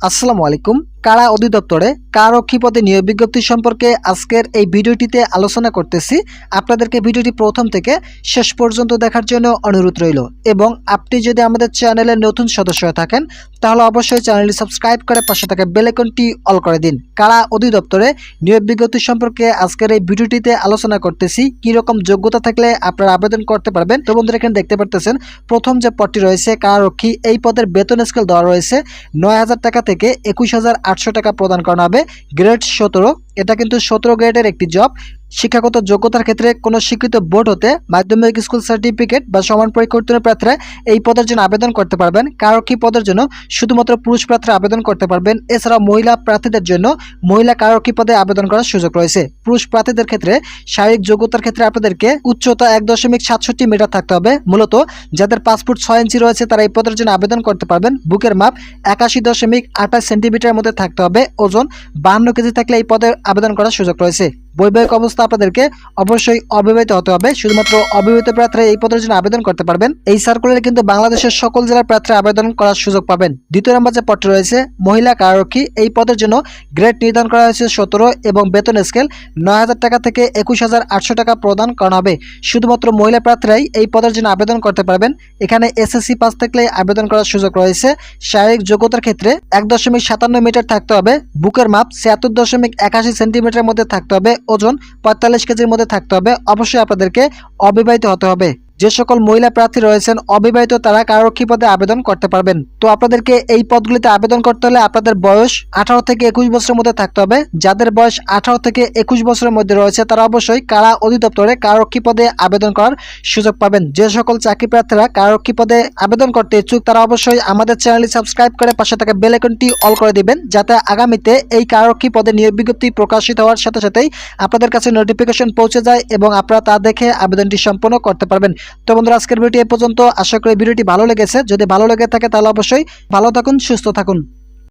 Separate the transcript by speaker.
Speaker 1: আসসালামু আলাইকুম। কারা অধিদপ্তরে কারক্ষী পদে নিয়োগ বিজ্ঞপ্তি সম্পর্কে আজকের এই ভিডিওটিতে আলোচনা করতেছি। আপনাদেরকে ভিডিওটি প্রথম থেকে শেষ পর্যন্ত দেখার জন্য অনুরোধ রইল এবং আপনি যদি আমাদের চ্যানেলের নতুন সদস্য হয়ে থাকেন তাহলে অবশ্যই চ্যানেলটি সাবস্ক্রাইব করে পাশে থাকা বেল আইকনটি অল করে দিন। কারা অধিদপ্তরে নিয়োগ বিজ্ঞপ্তি সম্পর্কে আজকের এই ভিডিওটিতে আলোচনা করতেছি। কি রকম যোগ্যতা থাকলে আপনারা আবেদন করতে পারবেন। তো বন্ধুরা, এখানে দেখতে পারতেছেন প্রথম যে পদটি রয়েছে কারারক্ষী, এই পদের বেতন স্কেল দেওয়া রয়েছে ৯,০০০ টাকা থেকে ২১,৮০০ টাকা প্রদান করা হবে। গ্রেড ১৭, এটা কিন্তু ১৭ গ্রেডের একটি জব। শিক্ষাগত যোগ্যতার ক্ষেত্রে কোনো স্বীকৃত বোর্ড হতে মাধ্যমিক স্কুল সার্টিফিকেট বা সমান পরীক্ষা উত্তীর্ণ প্রার্থীরা এই পদের জন্য আবেদন করতে পারবেন। কারারক্ষী পদের জন্য শুধুমাত্র পুরুষ প্রার্থীরা আবেদন করতে পারবেন। এছাড়াও মহিলা প্রার্থীদের জন্য মহিলা কারারক্ষী পদে আবেদন করার সুযোগ রয়েছে। পুরুষ প্রার্থীদের ক্ষেত্রে শারীরিক যোগ্যতার ক্ষেত্রে আপনাদেরকে উচ্চতা ১.৬৭ মিটার থাকতে হবে। মূলত যাদের 5 ফুট 6 ইঞ্চি রয়েছে তারা এই পদের জন্য আবেদন করতে পারবেন। বুকের মাপ ৮১.২৮ সেন্টিমিটারের মধ্যে থাকতে হবে। ওজন 52 কেজি থাকলে এই পদে আবেদন করার সুযোগ রয়েছে। বৈবাহিক অবস্থা আপনাদেরকে অবশ্যই অবিবাহিত হতে হবে। শুধুমাত্র অবিবাহিত প্রার্থীরা এই পদের জন্য আবেদন করতে পারবেন। এই সার্কুলারে কিন্তু বাংলাদেশের সকল জেলার প্রার্থীরা আবেদন করার সুযোগ পাবেন। দ্বিতীয় নম্বর যে পদটি রয়েছে মহিলা কারারক্ষী, এই পদের জন্য গ্রেড নির্ধারণ করা হয়েছে ১৭ এবং বেতন স্কেল ৯,০০০ টাকা থেকে ২১,৮০০ টাকা প্রদান করা হবে। শুধুমাত্র মহিলা প্রার্থীরাই এই পদের জন্য আবেদন করতে পারবেন। এখানে এসএসসি পাস থাকলে আবেদন করার সুযোগ রয়েছে। শারীরিক যোগ্যতার ক্ষেত্রে ১.৫৭ মিটার থাকতে হবে। বুকের মাপ ৭৬.৮১ সেন্টিমিটারের মধ্যে থাকতে হবে। ওজন ৪৫ কেজির মধ্যে থাকতে হবে। অবশ্যই আপনাদেরকে অবিবাহিত হতে হবে। যে সকল মহিলা প্রার্থী রয়েছেন অবিবাহিত তারা কারারক্ষী পদে আবেদন করতে পারবেন। তো আপনাদেরকে এই পদগুলিতে আবেদন করতে হলে আপনাদের বয়স ১৮ থেকে ২১ বছরের মধ্যে থাকতে হবে। যাদের বয়স ১৮ থেকে ২১ বছরের মধ্যে রয়েছে তারা অবশ্যই কারা অধিদপ্তরে কারারক্ষী পদে আবেদন করার সুযোগ পাবেন। যে সকল চাকরি প্রার্থীরা কারারক্ষী পদে আবেদন করতে ইচ্ছুক তারা অবশ্যই আমাদের চ্যানেলটি সাবস্ক্রাইব করে পাশে থাকা বেল আইকনটি অল করে দিবেন, যাতে আগামীতে এই কারারক্ষী পদে নিয়োগ বিজ্ঞপ্তি প্রকাশিত হওয়ার সাথে সাথেই আপনাদের কাছে নোটিফিকেশন পৌঁছে যায় এবং আপনারা তা দেখে আবেদনটি সম্পন্ন করতে পারবেন। তো বন্ধুরা, আজকের ভিডিও এ পর্যন্ত। আশা করি ভিডিওটি ভালো লেগেছে। যদি ভালো লেগে থাকে তাহলে অবশ্যই ভালো থাকুন, সুস্থ থাকুন।